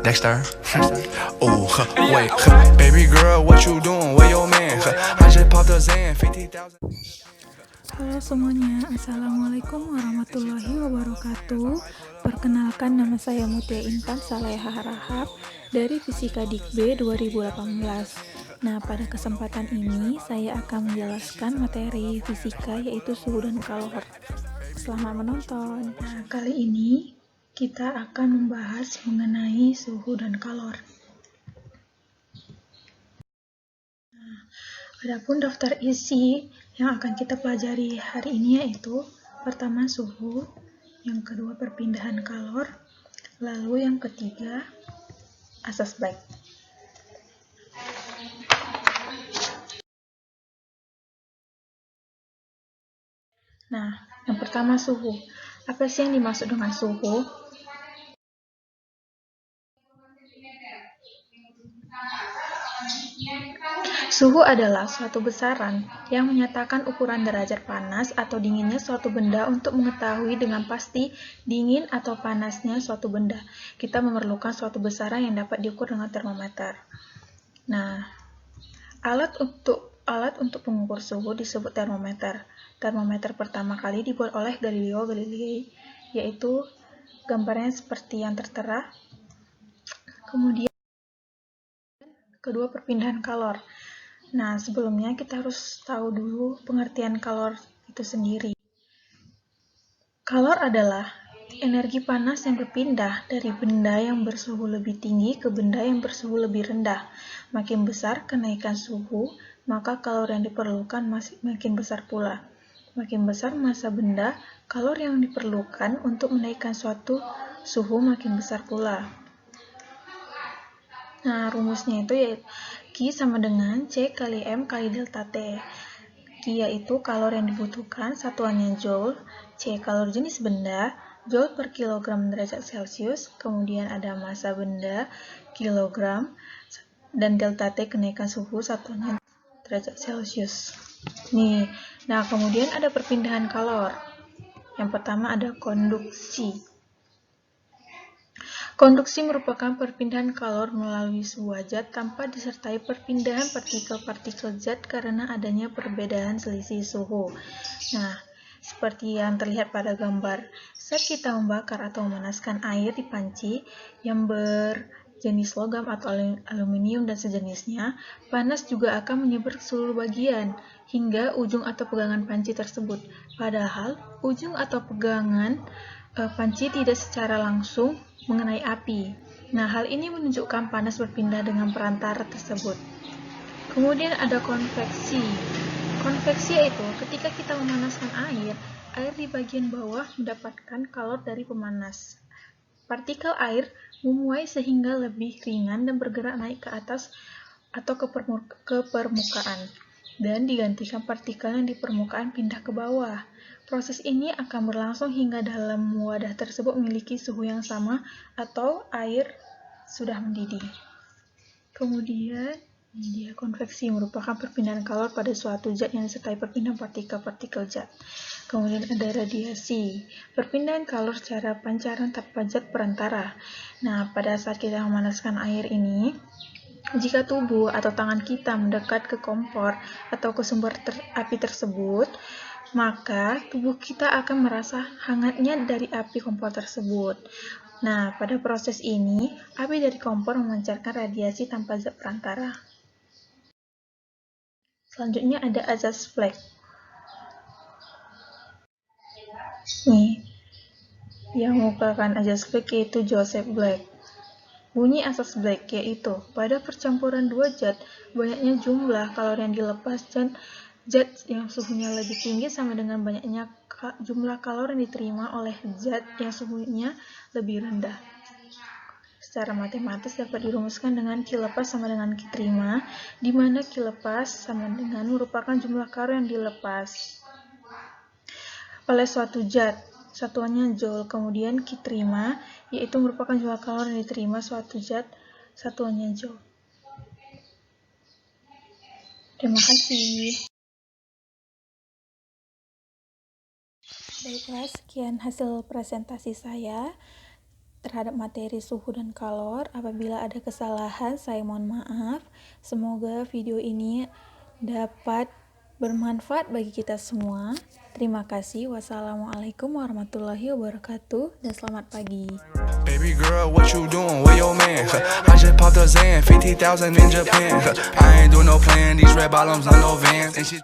Dexter. Oh, wait, baby girl, what you doing? Where your man? I just popped a Zan, 50,000. Halo semuanya, Assalamualaikum warahmatullahi wabarakatuh. Perkenalkan, nama saya Mutia Intan Saleha Harahap dari Fisika Dikb 2018. Nah, pada kesempatan ini saya akan menjelaskan materi fisika yaitu suhu dan kalor. Selamat menonton. Nah, kali ini kita akan membahas mengenai suhu dan kalor. Adapun daftar isi yang akan kita pelajari hari ini yaitu pertama suhu, yang kedua perpindahan kalor, lalu yang ketiga asas Black. Nah, yang pertama suhu. Apa sih yang dimaksud dengan suhu? Suhu adalah suatu besaran yang menyatakan ukuran derajat panas atau dinginnya suatu benda. Untuk mengetahui dengan pasti dingin atau panasnya suatu benda, kita memerlukan suatu besaran yang dapat diukur dengan termometer. Nah, alat untuk pengukur suhu disebut termometer. Termometer pertama kali dibuat oleh Galileo Galilei, yaitu gambarnya seperti yang tertera. Kemudian kedua, perpindahan kalor. Nah, sebelumnya kita harus tahu dulu pengertian kalor itu sendiri. Kalor adalah energi panas yang berpindah dari benda yang bersuhu lebih tinggi ke benda yang bersuhu lebih rendah. Makin besar kenaikan suhu, maka kalor yang diperlukan makin besar pula. Makin besar massa benda, kalor yang diperlukan untuk menaikkan suatu suhu makin besar pula. Nah, rumusnya itu yaitu Q sama dengan C kali M kali delta T. Q yaitu kalor yang dibutuhkan, satuannya Joule. C kalor jenis benda, Joule per kilogram derajat Celcius. Kemudian ada massa benda, kilogram. Dan delta T kenaikan suhu, satuannya derajat Celcius. Nah, kemudian ada perpindahan kalor. Yang pertama ada konduksi. Konduksi merupakan perpindahan kalor melalui sebuah zat tanpa disertai perpindahan partikel-partikel zat karena adanya perbedaan selisih suhu. Nah, seperti yang terlihat pada gambar, saat kita membakar atau memanaskan air di panci yang berjenis logam atau aluminium dan sejenisnya, panas juga akan menyebar ke seluruh bagian hingga ujung atau pegangan panci tersebut. Padahal, ujung atau pegangan panci tidak secara langsung mengenai api. Nah, hal ini menunjukkan panas berpindah dengan perantara tersebut. Kemudian ada konveksi. Konveksi yaitu ketika kita memanaskan air di bagian bawah mendapatkan kalor dari pemanas. Partikel air memuai sehingga lebih ringan dan bergerak naik ke atas atau ke permukaan, dan digantikan partikel yang di permukaan pindah ke bawah. Proses ini akan berlangsung hingga dalam wadah tersebut memiliki suhu yang sama atau air sudah mendidih. Kemudian, konveksi merupakan perpindahan kalor pada suatu zat yang disertai perpindahan partikel-partikel zat. Kemudian ada radiasi, perpindahan kalor secara pancaran tanpa zat perantara. Nah, pada saat kita memanaskan air ini, jika tubuh atau tangan kita mendekat ke kompor atau ke sumber api tersebut, maka tubuh kita akan merasa hangatnya dari api kompor tersebut. Nah, pada proses ini, api dari kompor memancarkan radiasi tanpa zat perantara. Selanjutnya ada asas Black. Yang mengukarkan asas Black yaitu Joseph Black. Bunyi asas Black yaitu pada percampuran dua zat, banyaknya jumlah kalor yang dilepas dan zat yang suhunya lebih tinggi sama dengan banyaknya jumlah kalor yang diterima oleh zat yang suhunya lebih rendah. Secara matematis dapat dirumuskan dengan Q lepas sama dengan Q terima, di mana Q lepas sama dengan merupakan jumlah kalor yang dilepas oleh suatu zat, satuannya Joule. Kemudian Q terima yaitu merupakan jumlah kalor yang diterima suatu zat, satuannya Joule. Terima kasih. Baiklah, sekian hasil presentasi saya. terhadap materi suhu dan kalor. Apabila ada kesalahan, saya mohon maaf. Semoga video ini dapat bermanfaat bagi kita semua. Terima kasih. Wassalamualaikum warahmatullahi wabarakatuh dan selamat pagi. Baby girl, what you doing? Where your man? I just popped a Zan, 50,000 in Japan. I ain't doing no plan, these red bottoms on no Vans. And she